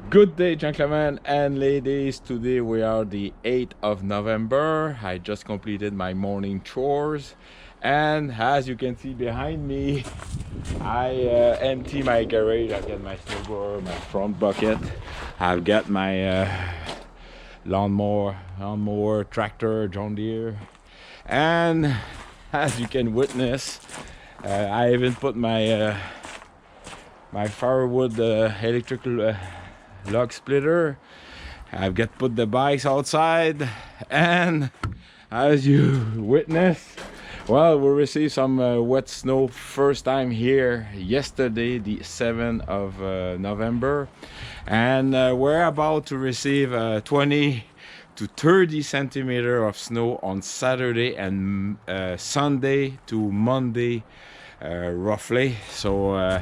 Good day, gentlemen and ladies. Today we are the 8th of November. I just completed my morning chores, and as you can see behind me, I empty my garage. I've got my snowblower, my front bucket. I've got my lawnmower, tractor, John Deere, and as you can witness, I even put my my firewood electrical log splitter. I've got put the bikes outside, and as you witness, well, we received some wet snow first time here yesterday, the 7th of November, and we're about to receive 20 to 30 centimeter of snow on Saturday and Sunday to Monday, roughly. So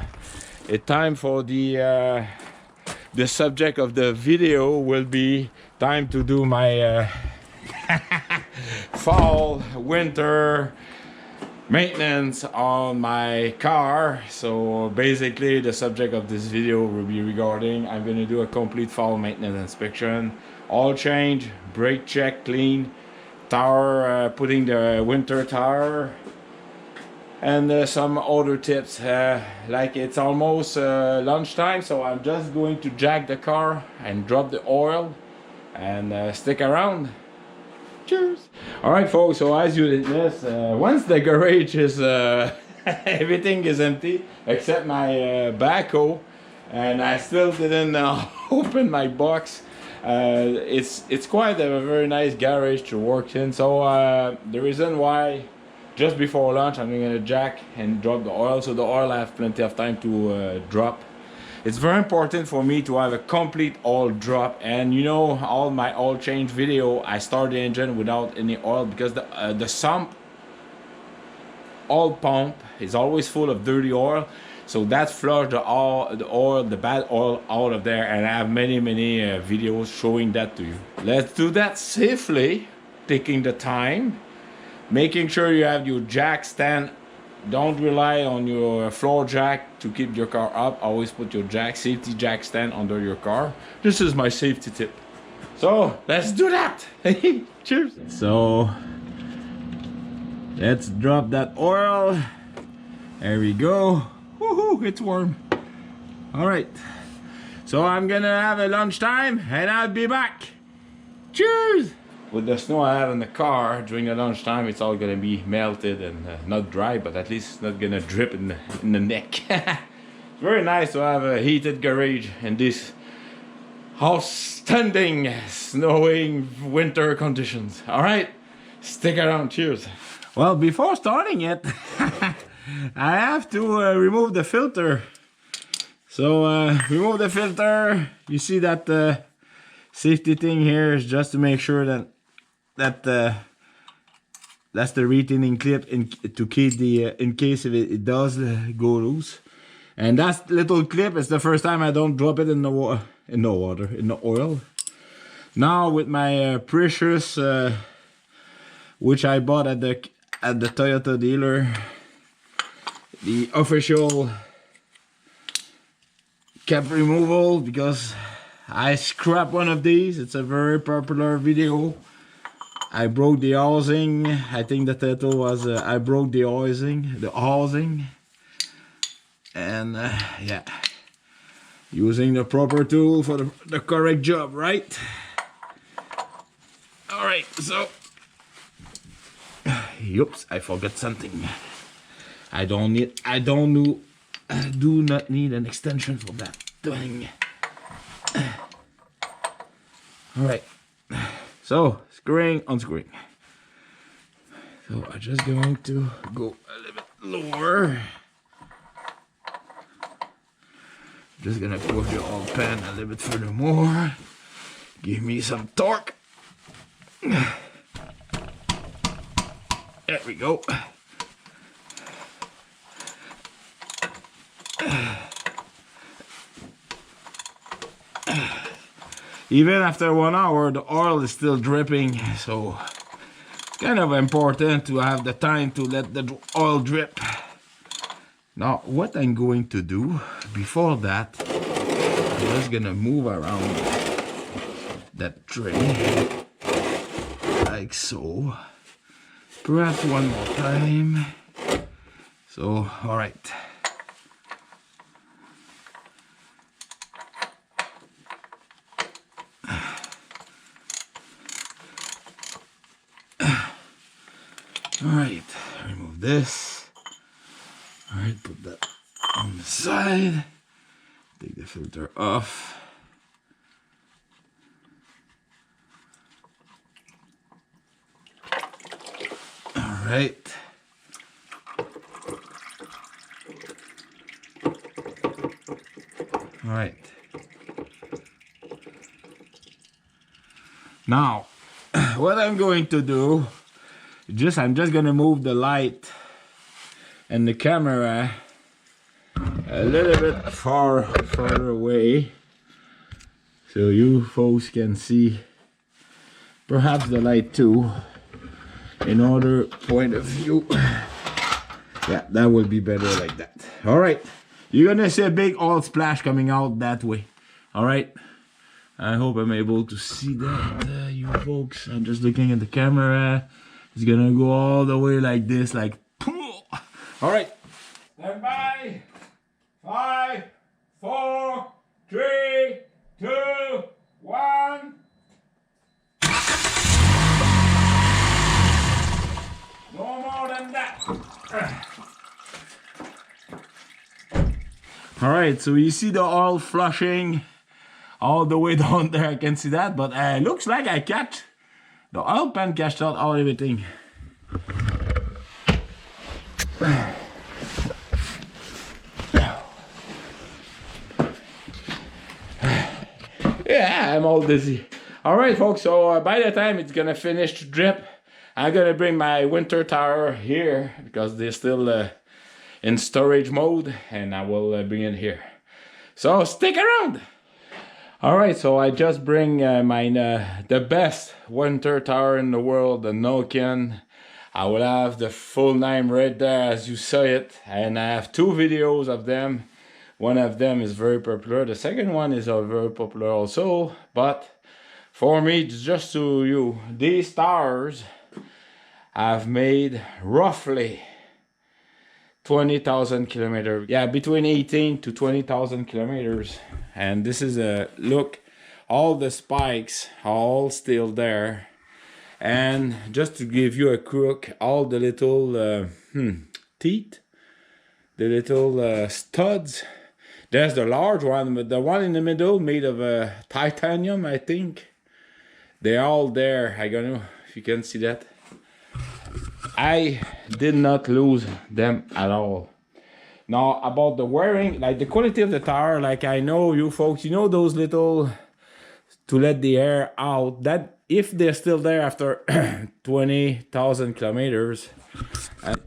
it's time for the subject of the video will be time to do my fall winter maintenance on my car. So basically the subject of this video will be regarding, I'm going to do a complete fall maintenance inspection, oil change, brake check, clean, tire, putting the winter tire, and some other tips. Like it's almost lunchtime, so I'm just going to jack the car and drop the oil, and stick around. Cheers. All right, folks, so as you witness, once the garage is everything is empty except my backhoe, and I still didn't open my box. It's quite a very nice garage to work in, so the reason why just before lunch I'm going to jack and drop the oil, so the oil I have plenty of time to drop. It's very important for me to have a complete oil drop, and you know, all my oil change video, I start the engine without any oil because the sump oil pump is always full of dirty oil, so that flush the bad oil out of there, and I have many videos showing that to you. Let's do that safely, taking the time, making sure you have your jack stand. Don't rely on your floor jack to keep your car up. Always put your safety jack stand under your car. This is my safety tip. So let's do that. Cheers. So let's drop that oil. There we go. Woohoo, it's warm. All right, so I'm gonna have a lunchtime and I'll be back. Cheers. With the snow I have in the car during the lunchtime, it's all gonna be melted and not dry, but at least it's not gonna drip in the neck. It's very nice to have a heated garage in this outstanding snowing winter conditions. All right, stick around. Cheers. Well, before starting it, I have to remove the filter. So remove the filter. You see that safety thing here is just to make sure that that's the retaining clip to keep the in case if it does go loose. And that little clip is the first time I don't drop it in the oil. Now with my precious, which I bought at the Toyota dealer, the official cap removal, because I scrapped one of these. It's a very popular video. I broke the housing. I think the title was I broke the housing, and yeah, using the proper tool for the correct job, right? All right, so oops, I forgot something. I do not need an extension for that thing. All right, so unscrewing. So I'm just going to go a little bit lower. Just gonna push the oil pan a little bit further more. Give me some torque. There we go. Even after 1 hour, the oil is still dripping, so it's kind of important to have the time to let the oil drip. Now, what I'm going to do before that, I'm just gonna move around that tray like so. Perhaps one more time. So, all right. All right, remove this. All right, put that on the side. Take the filter off. All right. All right. Now, what I'm going to do, I'm just gonna move the light and the camera a little bit further away so you folks can see perhaps the light too in other point of view. Yeah, that will be better like that. All right, you're gonna see a big oil splash coming out that way. All right, I hope I'm able to see that, you folks. I'm just looking at the camera. It's gonna go all the way like this, like all right, stand by. 5, 4, 3, 2, 1. No more than that. All right, so you see the oil flushing all the way down there. I can see that, but looks like I catch the oil pan cashed out all everything. Yeah, I'm all dizzy. All right, folks, so by the time it's gonna finish to drip, I'm gonna bring my winter tire here because they're still in storage mode, and I will bring it here. So stick around. All right, so I just bring the best winter tire in the world, the Nokian. I will have the full name right there as you saw it, and I have 2 videos of them. One of them is very popular. The second one is very popular also. But for me, just to you, these tires I've made roughly 20,000 kilometers. Yeah, between 18 to 20,000 kilometers. And this is a look. All the spikes are all still there. And just to give you a crook, all the little teeth, the little studs. There's the large one, but the one in the middle made of titanium, I think. They're all there. I don't know if you can see that. I did not lose them at all. Now, about the wearing, like the quality of the tire, like I know you folks, you know those little, to let the air out, that if they're still there after 20,000 kilometers,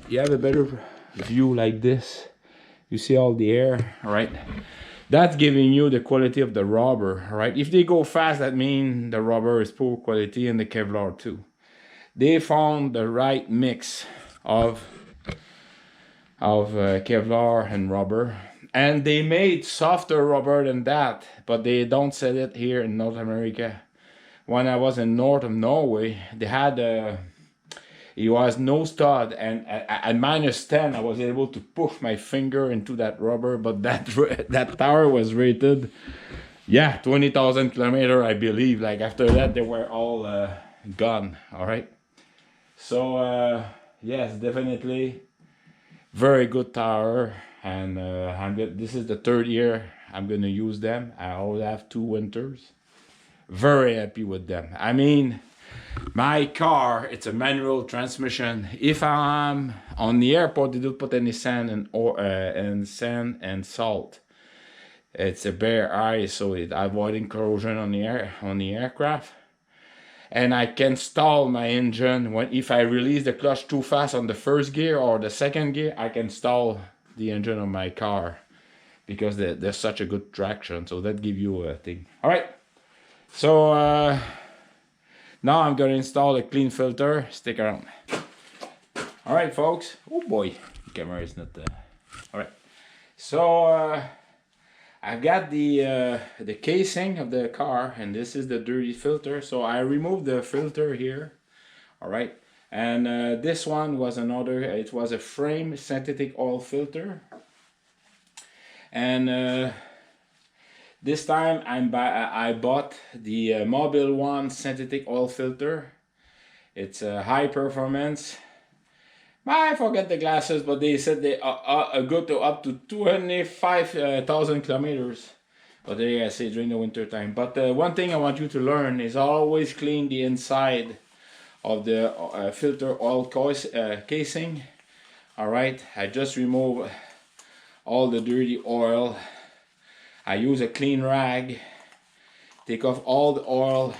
you have a better view like this. You see all the air, right? That's giving you the quality of the rubber, right? If they go fast, that means the rubber is poor quality, and the Kevlar too. They found the right mix of Kevlar and rubber, and they made softer rubber than that, but they don't sell it here in North America. When I was in north of Norway, they had it was no stud, and at -10 I was able to push my finger into that rubber, but that tire was rated, yeah, 20,000 kilometers, I believe. Like after that they were all gone. All right, so yes, definitely very good tire, and this is the 3rd year I'm gonna use them. I always have 2 winters. Very happy with them. I mean, my car, it's a manual transmission. If I'm on the airport, they don't put any sand and sand and salt. It's a bare ice, so it's avoiding corrosion on the aircraft. And I can stall my engine if I release the clutch too fast on the 1st gear or the 2nd gear. I can stall the engine on my car because there's such a good traction. So that gives you a thing. All right. So now I'm going to install a clean filter. Stick around. All right, folks. Oh boy, the camera is not there. All right. So I've got the casing of the car, and this is the dirty filter. So I removed the filter here. All right, and this one was another. It was a frame synthetic oil filter, and this time I bought the Mobile One synthetic oil filter. It's a high performance. I forget the glasses, but they said they go to up to 25,000 kilometers. But there I say during the winter time. But one thing I want you to learn is always clean the inside of the filter oil casing. All right, I just remove all the dirty oil. I use a clean rag, take off all the oil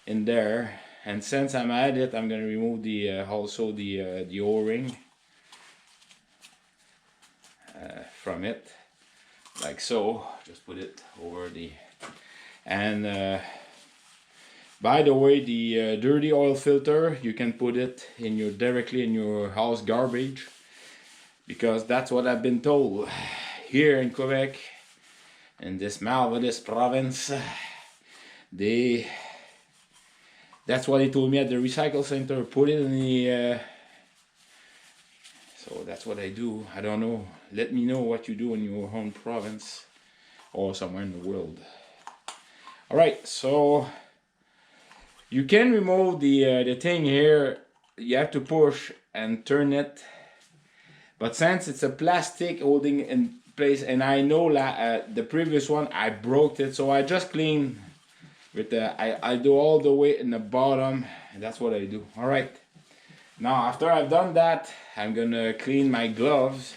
in there, and since I'm at it, I'm gonna remove the also the O-ring from it, like so. Just put it over the and. By the way, the dirty oil filter, you can put it in your directly in your house garbage, because that's what I've been told here in Quebec, in this marvelous province. That's what they told me at the recycle center. Put it in the. So that's what I do. I don't know. Let me know what you do in your home province or somewhere in the world. All right, so. You can remove the thing here. You have to push and turn it, but since it's a plastic holding in place, and I know the previous one I broke it, so I just clean with I do all the way in the bottom, and that's what I do. All right, now after I've done that, I'm gonna clean my gloves,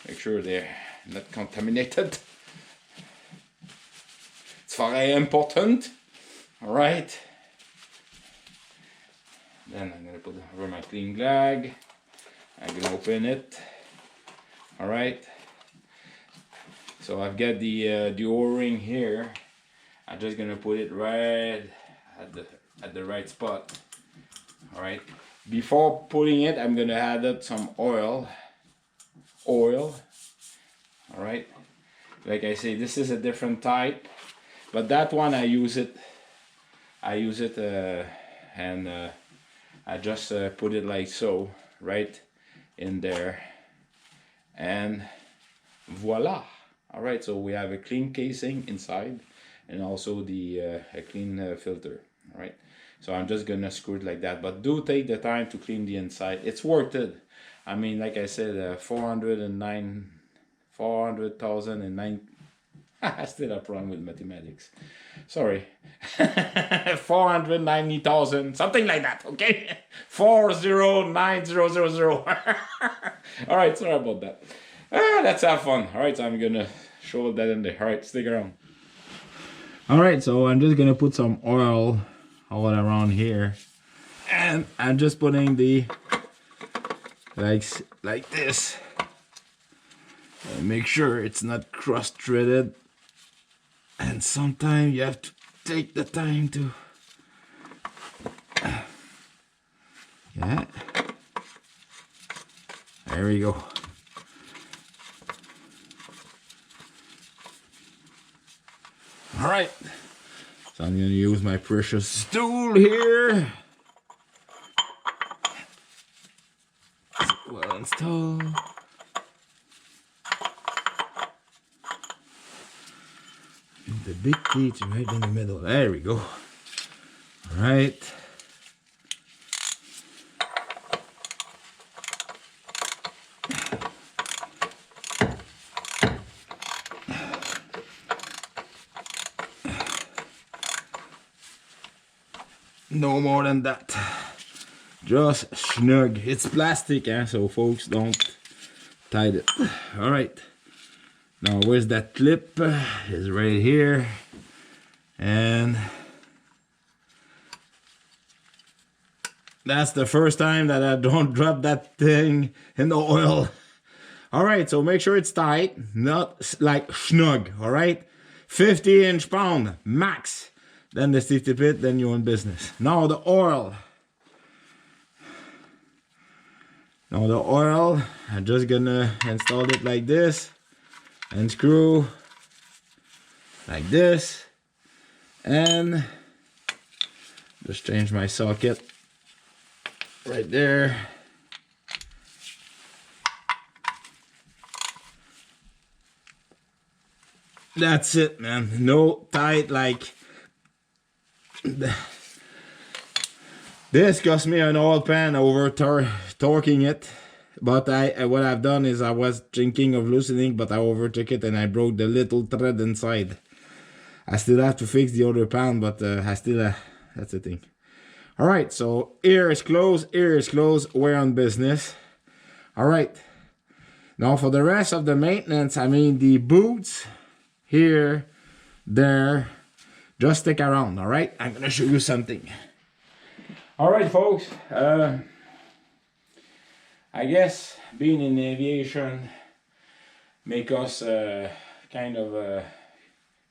make sure they're not contaminated. It's very important. All right. Then I'm gonna put it over my clean rag. I'm gonna open it. All right. So I've got the O-ring here. I'm just gonna put it right at the right spot. All right. Before putting it, I'm gonna add up some oil. All right. Like I say, this is a different type, but that one I use it, and I just put it like so, right in there, and voila. All right, so we have a clean casing inside, and also a clean filter. All right, so I'm just gonna screw it like that, but do take the time to clean the inside. It's worth it. I mean, like I said, 400,009. I still have a problem with mathematics. Sorry. 490,000, something like that, okay? 409,000. All right, sorry about that. Let's have fun. All right, so I'm gonna show that in there. All right, stick around. All right, so I'm just gonna put some oil all around here, and I'm just putting the like this. And make sure it's not cross-threaded. And sometimes you have to take the time to, yeah, there we go. All right, so I'm gonna use my precious tool here. Well installed. The big teeth right in the middle. There we go. All right. No more than that. Just snug. It's plastic, so folks, don't tie it. All right. Now, where's that clip? It's right here. And that's the first time that I don't drop that thing in the oil. All right, so make sure it's tight, not like snug, all right? 50-inch pound, max. Then the safety pit, then you're in business. Now the oil. I'm just gonna install it like this. and screw like this, and just change my socket right there. That's it, man. No tight like this cost me an oil pan over torquing it, but what I've done is I was thinking of loosening, but I overtook it and I broke the little thread inside. I still have to fix the other pan, but I still that's the thing. All right, so ear is closed, we're on business. All right, now for the rest of the maintenance, I mean the boots here, there, just stick around. All right, I'm gonna show you something. All right, folks, I guess being in aviation make us kind of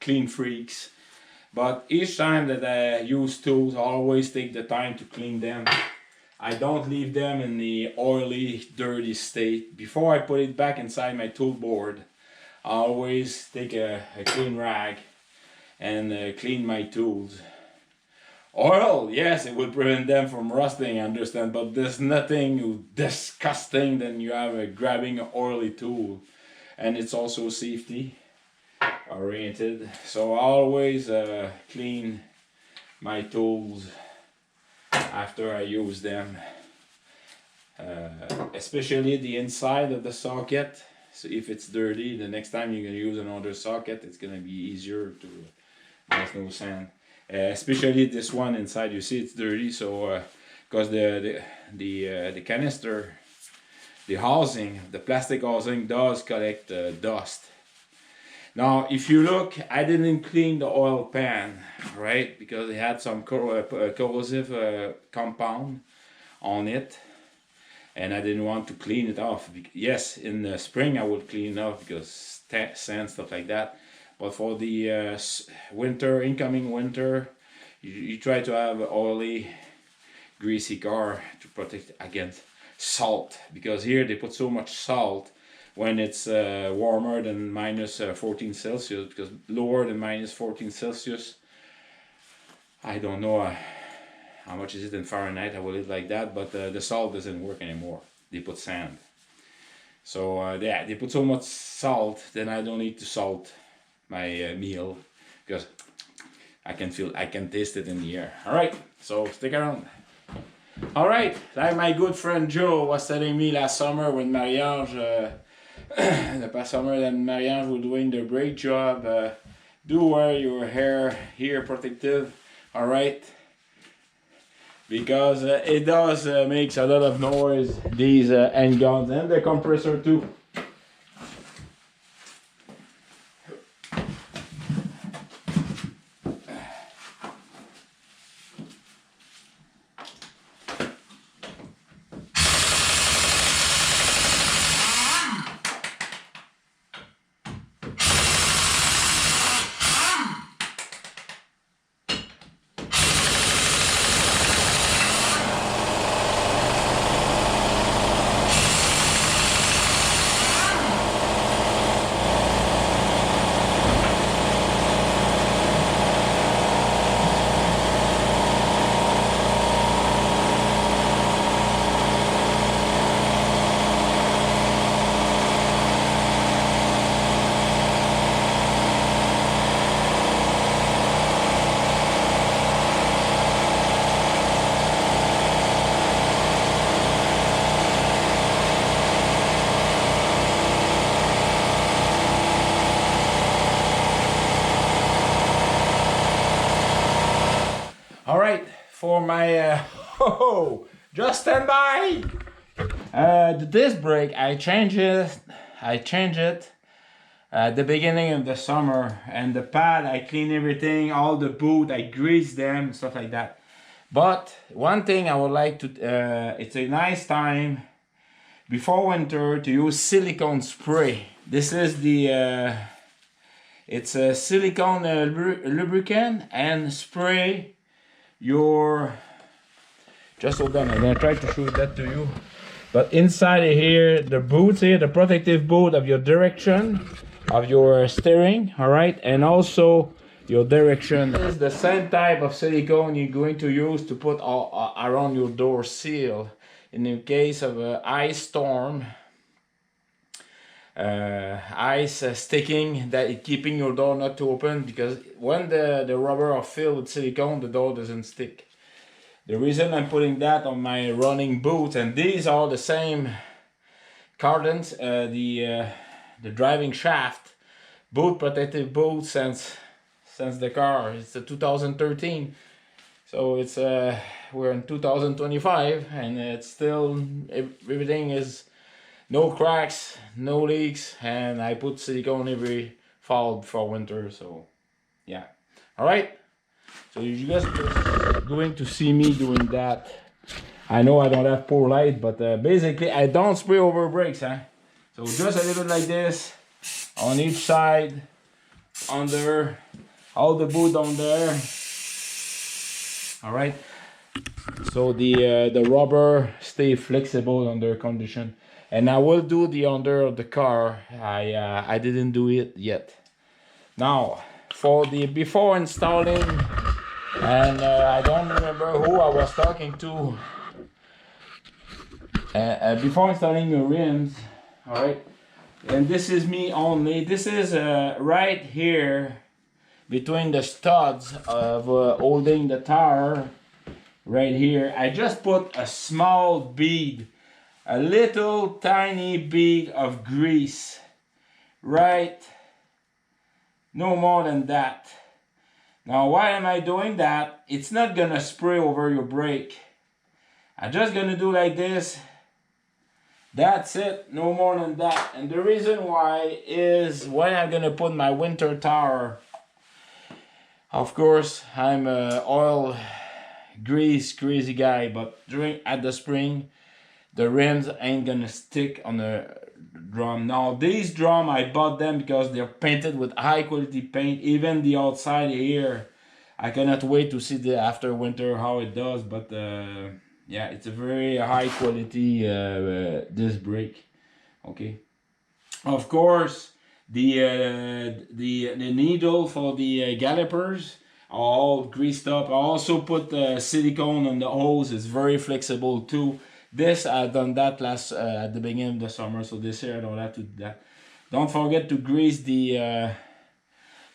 clean freaks, but each time that I use tools, I always take the time to clean them. I don't leave them in the oily, dirty state. Before I put it back inside my tool board, I always take a clean rag and clean my tools. Oil, yes, it will prevent them from rusting, I understand, but there's nothing disgusting than you have grabbing an oily tool. And it's also safety oriented, so I always clean my tools after I use them, especially the inside of the socket. So if it's dirty, the next time you're going to use another socket, it's going to be easier to, there's no sand. Especially this one inside, you see it's dirty, so because the canister, the housing, the plastic housing does collect dust. Now, if you look, I didn't clean the oil pan, right? Because it had some corrosive compound on it, and I didn't want to clean it off. Yes, in the spring I would clean it off because sand, stuff like that. But for the winter, incoming winter, you try to have an oily, greasy car to protect against salt. Because here they put so much salt when it's warmer than minus 14 Celsius, because lower than minus 14 Celsius, I don't know how much is it in Fahrenheit, I will leave it like that, but the salt doesn't work anymore. They put sand. So yeah, they put so much salt, then I don't need to salt my meal, because I can taste it in the air. All right, so stick around. All right, like my good friend Joe was telling me last summer when Marie-Ange, the past summer and Marie-Ange were doing their brake job, do wear your hair protective, all right? Because it does makes a lot of noise, these handguns, and the compressor too. All right, for my just stand by. The disc brake, I changed it at the beginning of the summer, and the pad, I clean everything, all the boot, I grease them, stuff like that. But one thing I would like to, it's a nice time before winter to use silicone spray. This is the, it's a silicone lubricant, and spray your, just hold on, I'm gonna try to show that to you. But inside here, the boots here, the protective boot of your direction, of your steering, all right, and also your direction. This is the same type of silicone you're going to use to put around your door seal in the case of an ice storm. Ice sticking, that is keeping your door not to open, because when the rubber are filled with silicone, the door doesn't stick. The reason I'm putting that on my running boots, and these are the same cartons, the driving shaft boot, protective boot, since the car, it's a 2013, so it's we're in 2025 and it's still, everything is no cracks, no leaks, and I put silicone every fall for winter. So yeah, all right, so you guys are going to see me doing that. I know I don't have poor light, but basically I don't spray over brakes, huh? So just a little bit like this on each side, under all the boot down there. All right, so the rubber stay flexible under condition. And I will do the under of the car. I didn't do it yet. Now for the before installing, and I don't remember who I was talking to. Before installing your rims, all right, and this is me only. This is right here between the studs of holding the tire. Right here, I just put a small bead, a little tiny bead of grease, right? No more than that. Now, why am I doing that? It's not gonna spray over your brake. I'm just gonna do like this. That's it, no more than that. And the reason why is when I'm gonna put my winter tire, of course, I'm a oil grease crazy guy, but at the spring, the rims ain't gonna stick on the drum. Now these drum, I bought them because they're painted with high quality paint. Even the outside here, I cannot wait to see the after winter how it does. But yeah, it's a very high quality disc brake. Okay, of course the needle for the calipers all greased up. I also put silicone on the hose. It's very flexible too. This I've done that last at the beginning of the summer, so this year I don't have to do that. Don't forget to grease the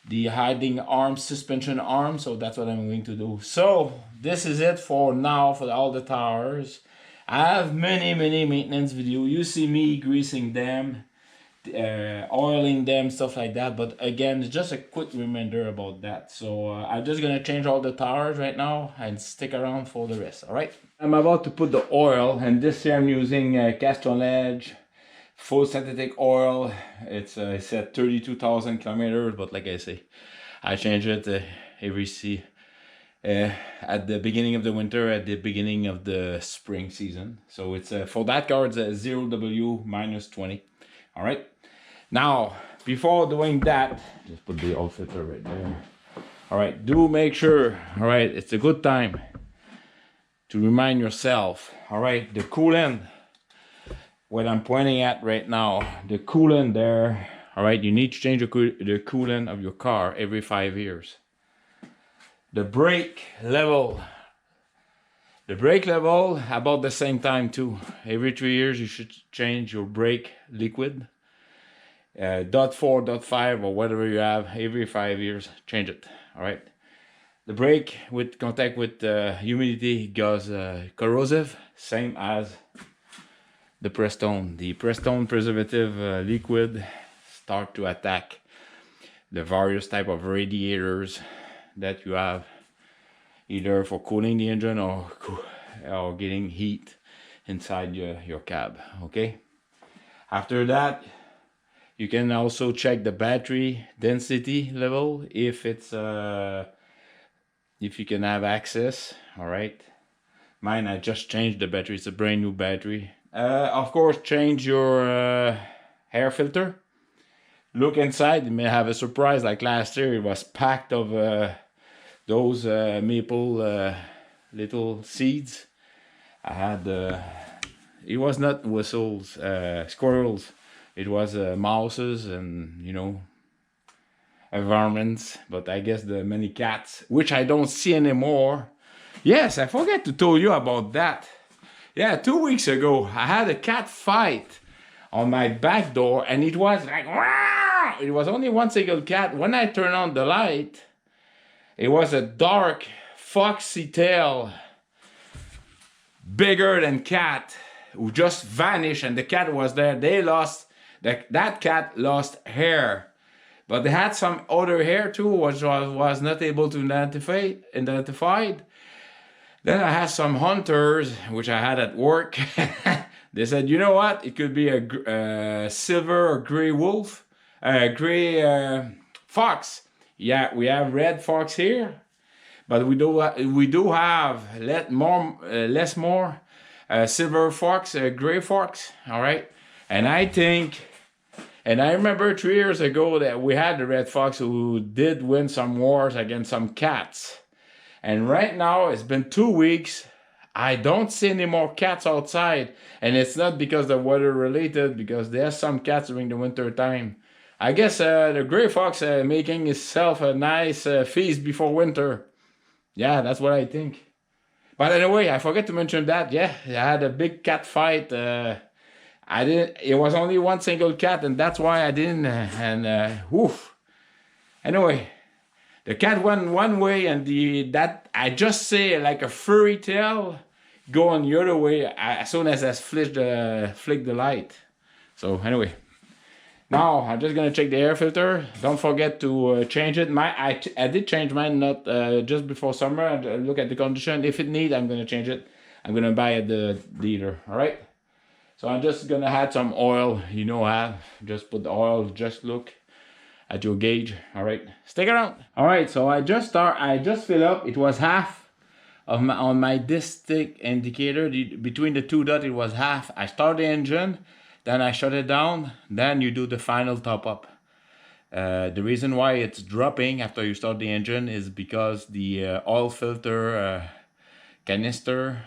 hiding arm, suspension arm, so that's what I'm going to do. So this is it for now for all the tires. I have many maintenance videos. You see me greasing them, oiling them, stuff like that. But again, it's just a quick reminder about that. So I'm just gonna change all the tires right now and stick around for the rest. All right, I'm about to put the oil, and this year I'm using Castrol Edge full synthetic oil. It's at 32,000 kilometers, but like I say, I change it every at the beginning of the winter, at the beginning of the spring season. So it's for that car, it's a 0W -20. All right, now before doing that, just put the oil filter right there. All right, do make sure, all right, it's a good time to remind yourself, all right, the coolant, what I'm pointing at right now, the coolant there, all right, you need to change the coolant of your car every 5 years. The brake level about the same time too. Every 3 years you should change your brake liquid. .4, .5 or whatever you have, every 5 years change it. All right, the brake with contact with humidity goes corrosive, same as the Prestone. The Prestone preservative liquid start to attack the various type of radiators that you have, either for cooling the engine or getting heat inside your cab. Okay, after that you can also check the battery density level if it's if you can have access. All right, mine, I just changed the battery, it's a brand new battery. Of course, change your air filter. Look inside, you may have a surprise. Like last year, it was packed of those maple little seeds. I had it was not whistles, squirrels it was mouses and, you know, environments. But I guess the many cats, which I don't see anymore. Yes, I forgot to tell you about that. Yeah, 2 weeks ago, I had a cat fight on my back door, and it was like, wow! It was only one single cat. When I turned on the light, it was a dark, foxy tail, bigger than cat, who just vanished, and the cat was there. They lost, that cat lost hair. But they had some other hair too, which was not able to identify. Then I had some hunters, which I had at work. They said, you know what? It could be a silver or gray wolf, gray fox. Yeah, we have red fox here, but we do have less more silver fox, gray fox. All right, and I remember 3 years ago that we had the red fox who did win some wars against some cats. And right now, it's been 2 weeks. I don't see any more cats outside. And it's not because the weather related, because there's some cats during the winter time. I guess the gray fox making himself a nice feast before winter. Yeah, that's what I think. But anyway, I forgot to mention that. Yeah, I had a big cat fight. I didn't. It was only one single cat, and that's why I didn't. Woof. Anyway. The cat went one way, and that I just say like a furry tail going the other way as soon as I flick the light. So anyway, now I'm just gonna check the air filter. Don't forget to change it. I did change mine not just before summer. And look at the condition. If it needs, I'm gonna change it. I'm gonna buy at the dealer. All right. So I'm just gonna add some oil. You know how? Just put the oil. Just look at your gauge. All right, stick around. All right, so I just fill up. It was half of on my distance indicator. Between the two dots, it was half. I start the engine, then I shut it down, then you do the final top up. The reason why it's dropping after you start the engine is because the oil filter canister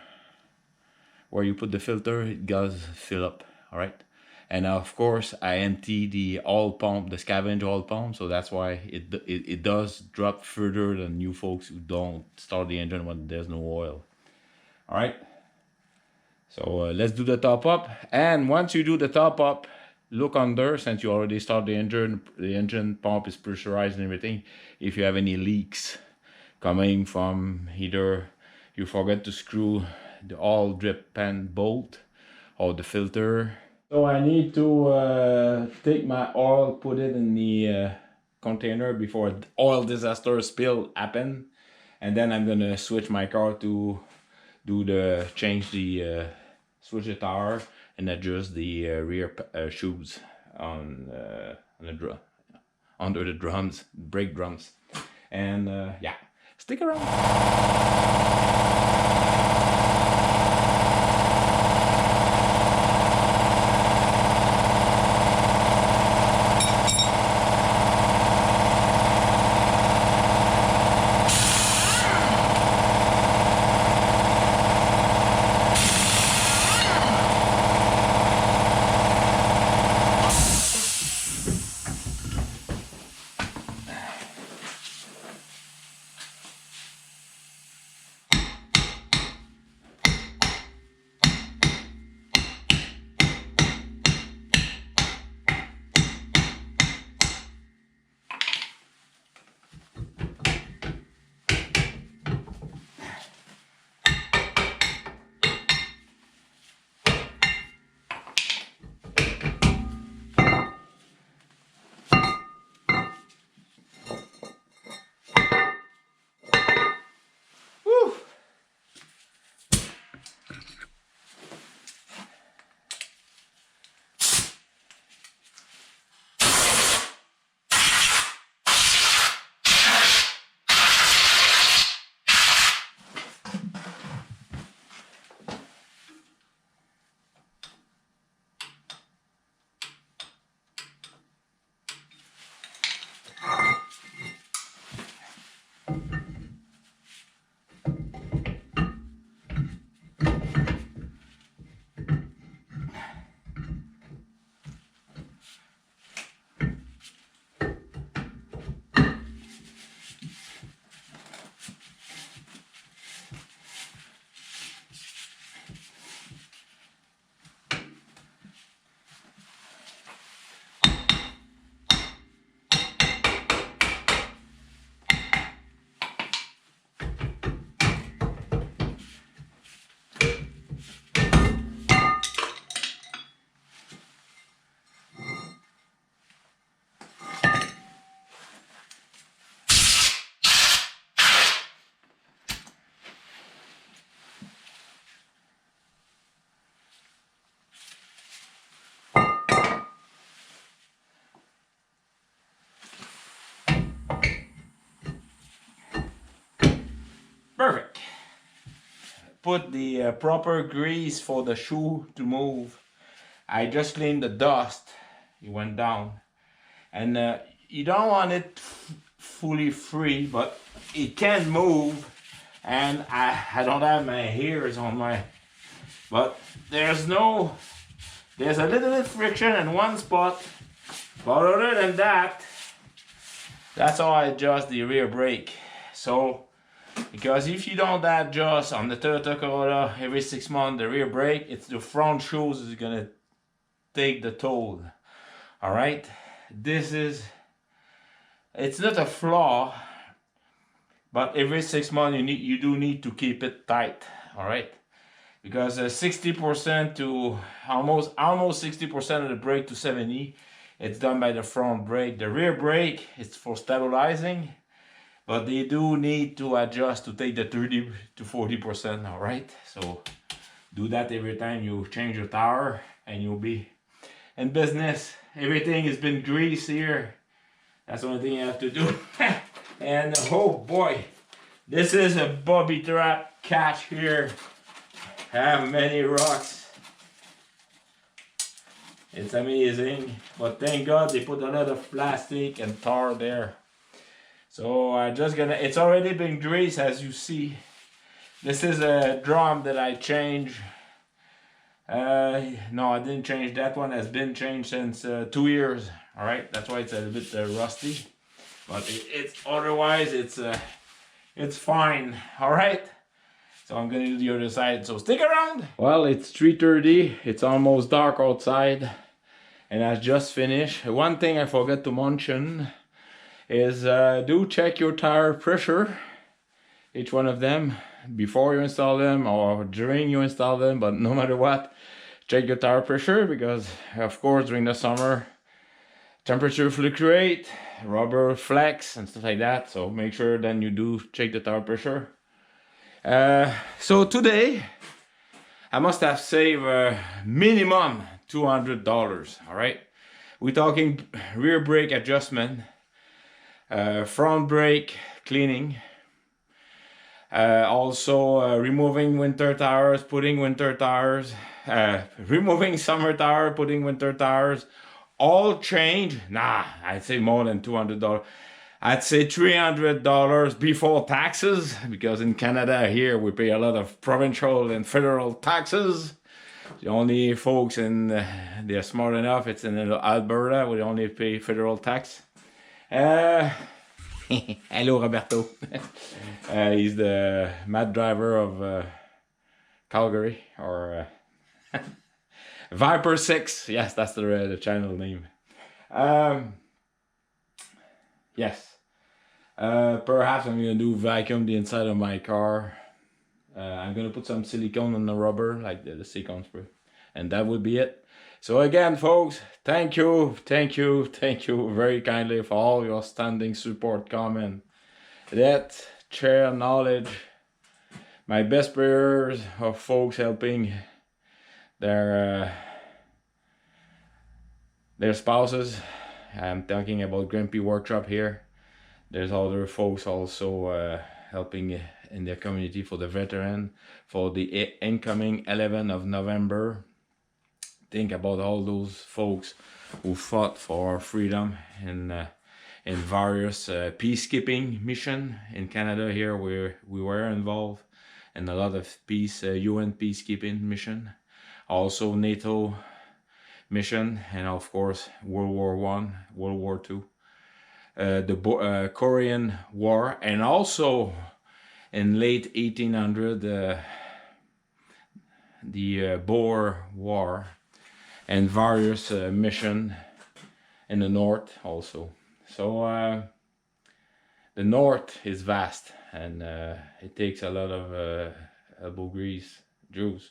where you put the filter, it does fill up. All right. And of course, I empty the oil pump, the scavenge oil pump, so that's why it does drop further than you folks who don't start the engine when there's no oil. All right, so let's do the top up. And once you do the top up, look under, since you already start the engine pump is pressurized and everything. If you have any leaks coming from either you forget to screw the oil drip pan bolt or the filter. So I need to take my oil, put it in the container before oil disaster spill happen, and then I'm gonna switch my car to change the switch the tire and adjust the rear shoes on the under the drums, brake drums, and yeah, stick around. put the proper grease for the shoe to move. I just cleaned the dust. It went down. And you don't want it fully free, but it can move. And I don't have my hairs on my, but there's a little bit friction in one spot, but other than that, that's how I adjust the rear brake. So, because if you don't adjust on the Toyota Corolla every 6 months the rear brake, it's the front shoes is gonna take the toll. All right, it's not a flaw, but every 6 months you do need to keep it tight. All right, because 60% to almost 60% of the brake to 70, it's done by the front brake. The rear brake is for stabilizing, but they do need to adjust to take the 30 to 40%. All right, so do that every time you change your tire, and you'll be in business. Everything has been greased here. That's the only thing you have to do. And oh boy, this is a bobby trap catch here. Have many rocks. It's amazing, but thank God they put a lot of plastic and tar there. So I'm just gonna, it's already been greased as you see. This is a drum that I changed. No, I didn't change that one. Has been changed since 2 years. All right, that's why it's a bit rusty, but it's otherwise it's fine. All right, so I'm gonna do the other side, so stick around. Well, it's 3:30. It's almost dark outside, and I just finished. One thing I forgot to mention is do check your tire pressure, each one of them, before you install them or during you install them. But no matter what, check your tire pressure, because of course during the summer temperature fluctuate, rubber flex and stuff like that. So make sure then you do check the tire pressure. So today I must have saved minimum $200. All right, we're talking rear brake adjustment, front brake cleaning, also removing winter tires, putting winter tires, removing summer tire, putting winter tires, all change. Nah, I'd say more than $200. I'd say $300 before taxes, because in Canada here we pay a lot of provincial and federal taxes. The only folks in they're smart enough, it's in Alberta, we only pay federal tax. Hello Roberto. He's the mad driver of Calgary, or Viper 6. Yes, that's the channel name. Yes. Perhaps I'm gonna do vacuum the inside of my car. I'm gonna put some silicone on the rubber, like the silicone spray, and that would be it. So again, folks, thank you very kindly for all your standing support, comment, that share knowledge. My best prayers of folks helping their spouses. I'm talking about Grumpy Workshop here. There's other folks also helping in their community for the veteran, for the incoming 11th of November. Think about all those folks who fought for our freedom in various peacekeeping mission in Canada. Here we were involved in a lot of UN peacekeeping mission, also NATO mission, and of course World War I, World War II, the Korean War, and also in late 1800 the Boer War, and various mission in the north also. So the north is vast, and it takes a lot of elbow grease, juice.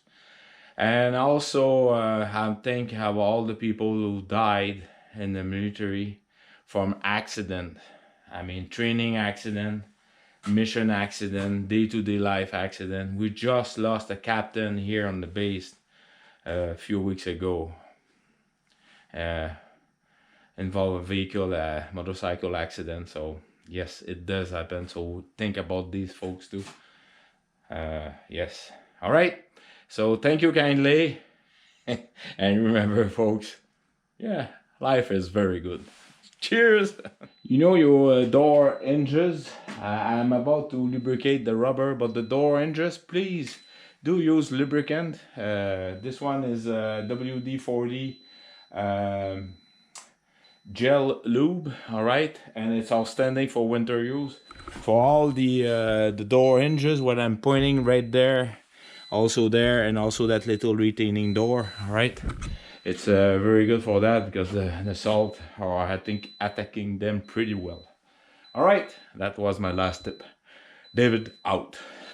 And also I'm thinking of all the people who died in the military from accident. I mean, training accident, mission accident, day-to-day life accident. We just lost a captain here on the base a few weeks ago. Involve a vehicle, motorcycle accident. So yes, it does happen. So think about these folks too. Yes. All right. So thank you kindly. And remember, folks, yeah, life is very good. Cheers. You know your door hinges. I'm about to lubricate the rubber, but the door hinges, please do use lubricant. This one is WD-40 gel lube, all right, and it's outstanding for winter use. For all the door hinges, what I'm pointing right there, also there, and also that little retaining door, all right. It's very good for that because the salt are, I think, attacking them pretty well. All right, that was my last tip. David out.